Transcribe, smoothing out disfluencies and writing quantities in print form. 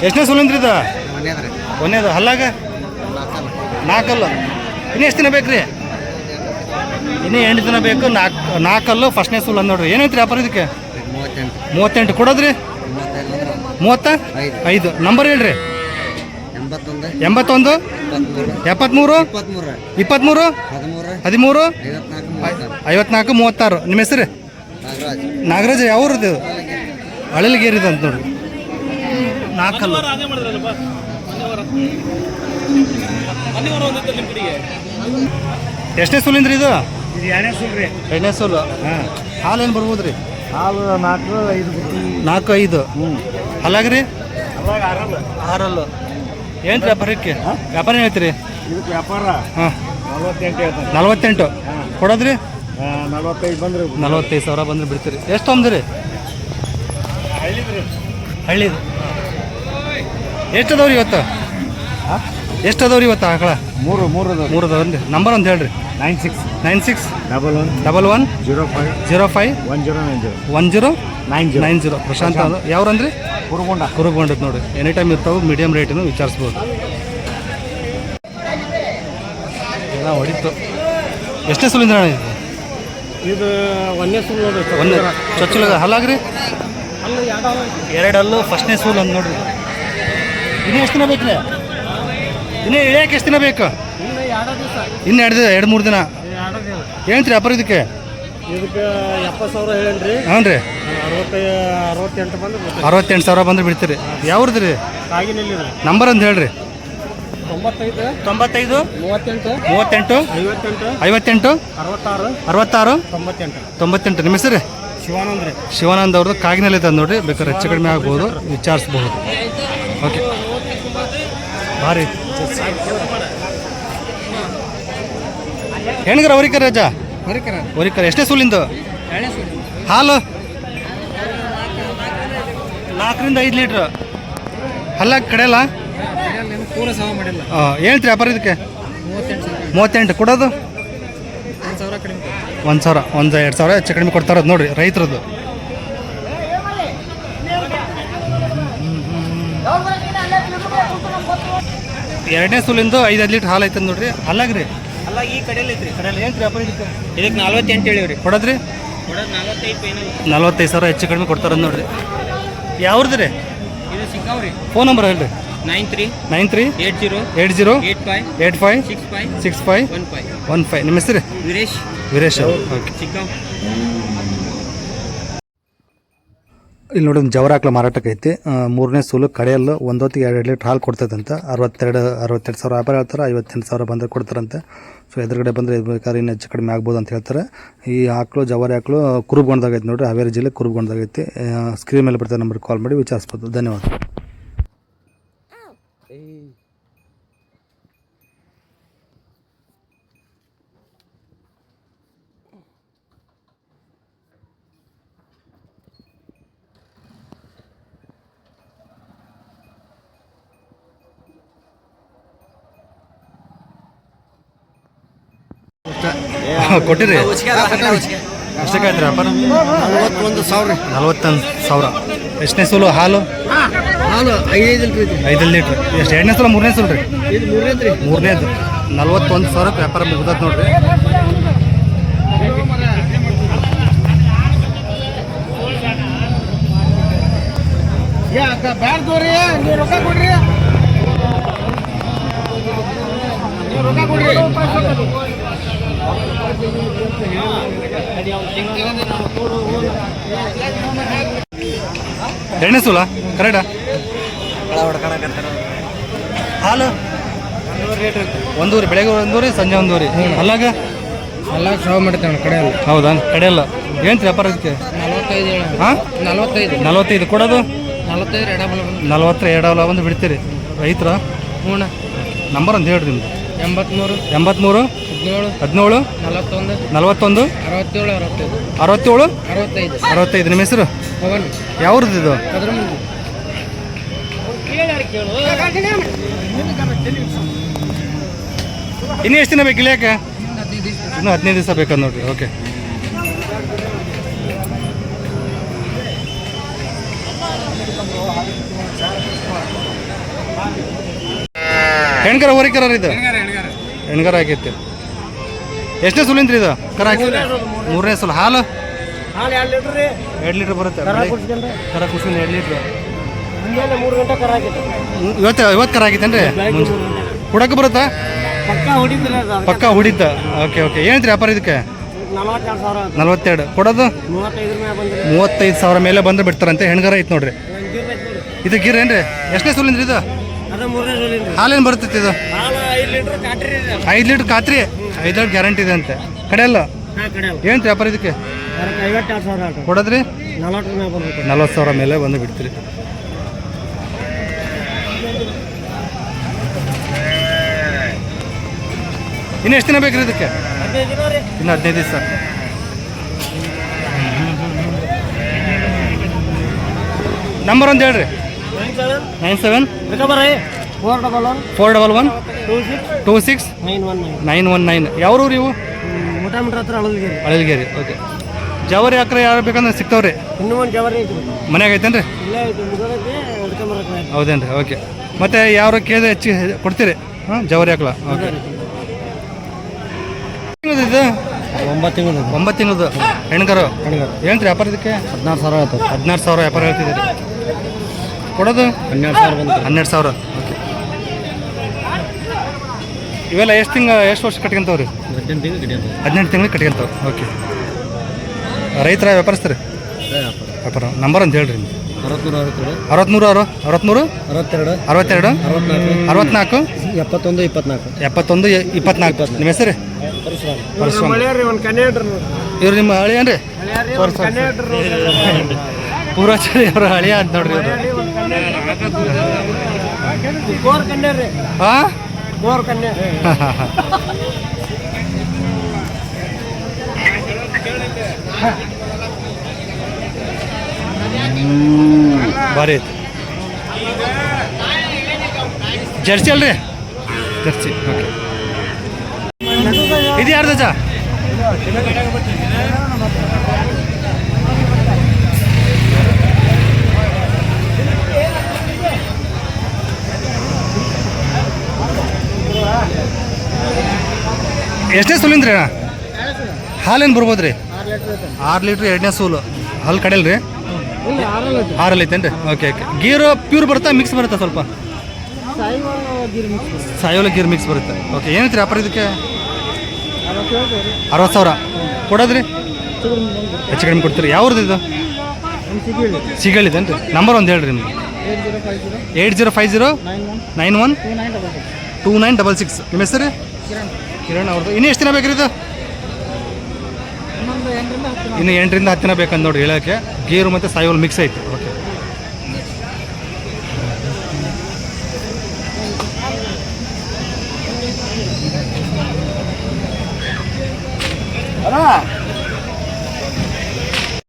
ಎಷ್ಟನೇ ಸುಲಿಂದ್ರಿ ಇದು? ಒಂದೇದು ಹಲ್ಲಾಗ 4 ಹಲ್ಲು. ಇನ್ನೂ ಎಷ್ಟು ದಿನ ಬೇಕು ರೀ? ಇನ್ನೂ 8 ದಿನ ಬೇಕು. 4 ಹಲ್ಲು ಫಸ್ಟ್ನೇ ಸುಲ್ ಅಂದ್ ನೋಡ್ರಿ. ಏನೈತ್ರಿ ವ್ಯಾಪಾರ ಇದಕ್ಕೆ? 38 ಕೊಡೋದ್ರಿ? 35. ನಂಬರ್ ಹೇಳ್ರಿ. 81 73 23 13 54 36. ನಿಮ್ಮ ಹೆಸರು? ನಾಗರಾಜ. ಯಾವ್ರದ್ದು? ಹಳಲ್ಗೇರಿದ ಅಂತ ನೋಡ್ರಿ. 4 ಹಲ್ಲು. ಎಷ್ಟನೇ ಸುಲಿಂದ್ರಿ ಇದು? 2ನೇ ಸುಲು. ಹಾಲು ಏನು ಬರ್ಬೋದು ರೀ? ಹಾಲು 4, 5. ಹಲ್ಲಾಗ್ರಿ? 6 ಹಲ್ಲು. ಏನು ವ್ಯಾಪಾರಕ್ಕೆ? ವ್ಯಾಪಾರ ಏನು ಹೇಳ್ತೀರಿ? ಇದಕ್ಕೆ ವ್ಯಾಪಾರ ಹಾಂ 48. ಕೊಡೋದ್ರಿ? 45 ಬಂದ್ರೆ 45,000 ಬಂದ್ರೆ ಬಿಡ್ತೀರಿ. ಎಷ್ಟು ತೊಗೊಂಡ್ರಿ? ಹಳ್ಳಿದು. ಎಷ್ಟು ಅದಾವ್ರಿ ಇವತ್ತು? ಎಷ್ಟು ಅದಾವ್ರಿ ಇವತ್ತು ಆಕಳ? 3 ಅದಾವ್ರಿ. ನಂಬರ್ ಅಂತ ಹೇಳ್ರಿ. 96 11 05 1090. ಪ್ರಶಾಂತ್ ಅದು ಯಾವ್ರಂದ್ರಿ? ಕುರುಗೊಂಡದ್ ನೋಡಿ. ಎನಿ ಟೈಮ್ ಇರ್ತಾವೆ. ಮೀಡಿಯಮ್ ರೇಟನ್ನು ವಿಚಾರಿಸ್ಬೋದು. ಎಲ್ಲ ಹೊಡಿತು. ಎಷ್ಟನೇ ಸುಲಿಂದ್ರ ಇದು? 1ನೇ ಸುಲು. ಒಂದೇ ಚೊಚ್ಚಲ ಹಲ್ಲಾಗ್ರಿ? 2 ಹಲ್ಲು ಫಸ್ಟ್ನೇ ಸೂಲ್ ಅಂದ್ ನೋಡ್ರಿ. ಇನ್ನೂ ಎಷ್ಟು ದಿನ ಬೇಕು ರೀ? ಇನ್ನೂ ಇಳಿಯಕ್ಕೆ ಎಷ್ಟು ದಿನ ಬೇಕು? ಇನ್ನು 2-3 ದಿನ. ಏನು ರೀ ವ್ಯಾಪಾರ ಇದಕ್ಕೆ? ಇದಕ್ಕೆ 70,000 ಹೇಳೇನ್ರಿ. ಹ್ಞೂ ರೀ. 68,000 ಬಂದ್ರೆ ಬಿಡ್ತೀರಿ. ಯಾವ್ದು ರೀ? ನಂಬರ್ ಅಂತ ಹೇಳ್ರಿ. 95 38 58 66 98. ನಿಮ್ಮ ಹೆಸರು? ಶಿವಾನಂದ್ ಅವ್ರದ್ದು ಕಾಗಿನಲ್ಲಿ ತಂದು ನೋಡ್ರಿ. ಬೇಕಾದ್ರೆ ಹೆಚ್ಚು ಕಡಿಮೆ ಆಗ್ಬೋದು, ವಿಚಾರಿಸ್ಬಹುದು. ಓಕೆ, ಭಾರಿ ಹೆಣ್ಗರ ಅವರಿಕರ ರಜ ಅವರಿಕರ. ಎಷ್ಟೇ ಸುಲಿಂದು? ಹಾಲು 4ರಿಂದ 5 ಲೀಟ್ರ್. ಹಲ್ಲಾಗ ಕಡೆಯಲ್ಲ? ಹೇಳ್ತೀರಿ ವ್ಯಾಪಾರ ಇದಕ್ಕೆ? 38 ಕೊಡೋದು? 1,000 2,000 ಹೆಚ್ಚು ಕಡಿಮೆ ಕೊಡ್ತಾರದು ನೋಡ್ರಿ ರೈತರದ್ದು. ಎರಡನೇ ಸುಲಿಂದು 5 ಲೀಟ್ರ್ ಹಾಲು ಐತಂದು ನೋಡ್ರಿ. ಹಲ್ಲಾಗ್ರಿ? ಈ ಕಡೆಯಲ್ಲಿ ಐತ್ರಿ. ಏನು ವ್ಯಾಪಾರ ಇದಕ್ಕೆ? ಇದಕ್ಕೆ 48 ಹೇಳಿವ್ರಿ. ಕೊಡೋದ್ರಿ? 45,000 ಹೆಚ್ಚು ಕಡಿಮೆ ಕೊಡ್ತಾರ ನೋಡ್ರಿ. ಯಾವ್ದು ರೀ? ಇದು ಸಿಕ್ಕಾವ್ರಿ. ಫೋನ್ ನಂಬರ್ ಹೇಳ್ರಿ. 93 80 85 65 15. ನಿಮ್ಮ ಹೆಸರು? ವೀರೇಶ್. ಓಕೆ. ಇಲ್ಲಿ ನೋಡಿ, ಒಂದು ಜವರ ಆಕಳ ಮಾರಾಟಕ್ಕೆ ಐತಿ. 3ನೇ ಸೂಲು ಕಡೆಯಲ್ಲು. ಒಂದೊತ್ತಿಗೆ 2 ಲೀಟ್ರ್ ಹಾಲು ಕೊಡ್ತದಂತ. 62,000 ವ್ಯಾಪಾರ ಹೇಳ್ತಾರೆ. 58,000 ಬಂದರೆ ಕೊಡ್ತಾರಂತೆ. ಸೊ ಎದುರುಗಡೆ ಬಂದರೆ ಬೇಕಾದ್ರೆ ಇನ್ನು ಹೆಚ್ಚು ಕಡಿಮೆ ಆಗ್ಬೋದು ಅಂತ ಹೇಳ್ತಾರೆ. ಈ ಆಕಳು ಜವಾರಿ ಆಕಳು ಕುರುಬಗೊಂಡದಾಗ ಐತೆ ನೋಡಿರಿ. ಹಾವೇರಿ ಜಿಲ್ಲೆ ಕುರುಬಗೊಂಡದಾಗ ಐತಿ. ಸ್ಕ್ರೀನ್ ಮೇಲೆ ಬರ್ತಾರೆ ನಂಬರ್ಗೆ ಕಾಲ್ ಮಾಡಿ ವಿಚಾರಿಸ್ಬೋದು. ಧನ್ಯವಾದ. ಕೊಟ್ಟಿರಿ? ಎಷ್ಟಕ್ಕೆ ಆಯ್ತು ವ್ಯಾಪಾರ? 41,000. ಎಷ್ಟನೇ ಸೂಲು ಹಾಲು? 5 ಲೀಟ್ರ್. ಎಷ್ಟು? 2ನೇ ಸೂಲು 3ನೇ ಸೂಲು ರೀ? 3ನೇದು. 41,000 ವ್ಯಾಪಾರ ಮುಗ್ದತ್ ನೋಡ್ರಿ. ಎರಡನೇ ಸೂಲ ಕರೆಕ್ಟಾ? ಹಾಲು 1 ಬೆಳಗ್ಗೆ 1 ಸಂಜೆ 1. ಅಲ್ಲಾಗ ಸಾವು ಮಾಡ್ತೇವೆ ಕಡೆಯಲ್ಲ. ಹೌದಾ? ಕಡೆಯಲ್ಲ. ಏನು ವ್ಯಾಪಾರ ಇದಕ್ಕೆ? 45 ಕೊಡೋದು? 42 ಬಂದು ಬಿಡ್ತೀರಿ ರೈತರ? ನಂಬರ್ ಅಂತ ಹೇಳ್ರಿ ನಿಮ್ದು. 83 17 41 67 65. ನಿಮ್ಮ ಹೆಸರು? ಯಾವ್ದು ಇದು? ಇನ್ನೂ ಎಷ್ಟು ದಿನ ಬೇಕು ಇಳಿಯಾಕೆ? ಇನ್ನೂ 15 ದಿವಸ ಬೇಕಂತ ನೋಡ್ರಿ. ಓಕೆ. ಹೆಣ್ಕರ ಹೋರಿಕರ ಇದು ಹೆಣ್ಗರ ಆಗೈತಿ. ಎಷ್ಟನೇ ಸುಲಿಂದ್ರಿ ಇದು ಕರ ಹಾಕಿ? ಮೂರನೇ ಸುಲು. ಹಾಲು 2 ಲೀಟ್ರ್ ಬರುತ್ತೆ. ಕರ ಕುಸ್ಕೊಂಡು 2 ಲೀಟ್ರ್. ಇವತ್ತು ಕರ ಆಗೈತೇನ್ರಿ? ಹುಡಕ್ಕೆ ಬರುತ್ತಾ? ಪಕ್ಕ ಹುಡಿತ. Okay okay. ಏನಂತ್ರಿ ವ್ಯಾಪಾರ ಇದಕ್ಕೆ? 42 ಕೊಡೋದು 35,000 ಮೇಲೆ ಬಂದ್ರೆ ಬಿಡ್ತಾರಂತೆ. ಹೆಣ್ಗರ ಐತೆ ನೋಡ್ರಿ. ಇದು ಗಿರ್ ಏನ್ರಿ? ಎಷ್ಟನೇ ಸುಲಿಂದ್ರಿ ಇದು? ಹಾಲೇನು ಬರ್ತೈತಿ ಇದು? 5 ಲೀಟ್ರ್ ಖಾತ್ರಿ. 5 ಲೀಟ್ರ್ ಗ್ಯಾರಂಟಿ ಇದೆ ಅಂತೆ. ಕಡೆಯಲ್ಲ ಏನಂತ ವ್ಯಾಪಾರ ಇದಕ್ಕೆ? ಕೊಡೋದ್ರಿ 40,000 ಮೇಲೆ ಬಂದು ಬಿಡ್ತೀರಿ. ಇನ್ನು ಎಷ್ಟು ದಿನ ಬೇಕ್ರಿ ಇದಕ್ಕೆ? ಇನ್ನು 15 ದಿವಸ. ನಂಬರ್ ಒಂದು ಹೇಳ್ರಿ. 97 411 26 919. ಯಾವ್ರೂರು ಇವು? ಅಳಲ್ಗೇರಿ. ಓಕೆ. ಜವರಿ ಅಕ್ರೆ ಯಾರು ಬೇಕಂದ್ರೆ ಸಿಗ್ತಾವ್ರಿ? ಇನ್ನೂ ಒಂದು ಜವರಿ ಮನ್ಯಾಗ ಐತೇನ್ರಿ? ಹೌದೇನ್ರಿ? ಓಕೆ. ಮತ್ತೆ ಯಾರು ಕೇಳಿದ್ರೆ ಹೆಚ್ಚಿಗೆ ಕೊಡ್ತೀರಿ? ಹಾಂ, ಜವರಿ ಹಾಕ್ಲ. ಓಕೆ. ಇದು 9 ತಿಂಗಳದು ಹೆಣ್ಗರು. ಏನಂತ್ರಿ ವ್ಯಾಪಾರ ಇದಕ್ಕೆ? 16,000 ಆಯ್ತು. 16,000 ವ್ಯಾಪಾರ ಹೇಳ್ತಿದ್ದೀರಿ. ಕೊಡೋದು 12,000. ಓಕೆ. ಇವೆಲ್ಲ ಎಷ್ಟು ವರ್ಷ ಕಟ್ಕೊಂತವ್ರಿ? 18 ತಿಂಗಳು ಕಟ್ಕೊಂತವ್ರಿ. ಓಕೆ. ರೈತರ ವ್ಯಾಪಾರಸ್ಥರಿ? ವ್ಯಾಪಾರ. ನಂಬರ್ ಅಂತ ಹೇಳ್ರಿ. 63 62 62 64 71 24. ನಿಮ್ಮ ಹೆಸರು? ಇವ್ರು ನಿಮ್ಮ ಹಳಿ ಏನ್ರಿ? ಪೂರ್ವಾಚಾರಿ ಅವ್ರ ಹಳಿಯ ಅಂತ ನೋಡ್ರಿ ಇವರು. ಹಾಂ, ಭಾರಿ ಐತಿ. ಜರ್ಸಿ ಅಲ್ರಿ? ಜರ್ಸಿ. ಓಕೆ. ಇದು ಯಾರ್ದ ಜಾ? ಎಷ್ಟನೇ ಸುಲಿಂದ್ರಿ ಅಣ್ಣ? ಹಾಲೇನು ಬರ್ಬೋದು ರೀ? 6 ಲೀಟ್ರ್ 2ನೇ ಸೂಲು. ಹಾಲು ಕಡೆಯಲ್ಲ ರೀ? 6 ಐತೇನ್ರಿ? Okay okay. ಗೀರು ಪ್ಯೂರ್ ಬರುತ್ತಾ ಮಿಕ್ಸ್ ಬರುತ್ತಾ? ಸ್ವಲ್ಪ ಸಾಯೋಲ ಗೀರ್ ಮಿಕ್ಸ್ ಬರುತ್ತೆ. ಓಕೆ. ಏನೈತೆ ವ್ಯಾಪಾರ ಇದಕ್ಕೆ? 60,000 ಕೊಡೋದ್ರಿ? ಹೆಚ್ಚು ಕಡಿಮೆ ಕೊಡ್ತೀರಿ. ಯಾವ್ದು ಇದು? ಸಿಗಳಿದೇನ್ರಿ? ನಂಬರ್ ಒಂದು ಹೇಳ್ರಿ ನಿಮ್ಗೆ. 8050 91 2966. ನಿಮ್ಮ ಹೆಸರು? ಕಿರಣ್ ಅವ್ರದ್ದು. ಇನ್ನೂ ಎಷ್ಟು ದಿನ ಬೇಕ್ರಿ ಇದು? ಇನ್ನು 8ರಿಂದ 10 ದಿನ ಬೇಕಂತ ನೋಡ್ರಿ ಹೇಳೋಕ್ಕೆ. ಗೀರು ಮತ್ತು ಸಾಯೋಲ್ ಮಿಕ್ಸ್ ಐತೆ. ಓಕೆ. ಅಲ್ಲ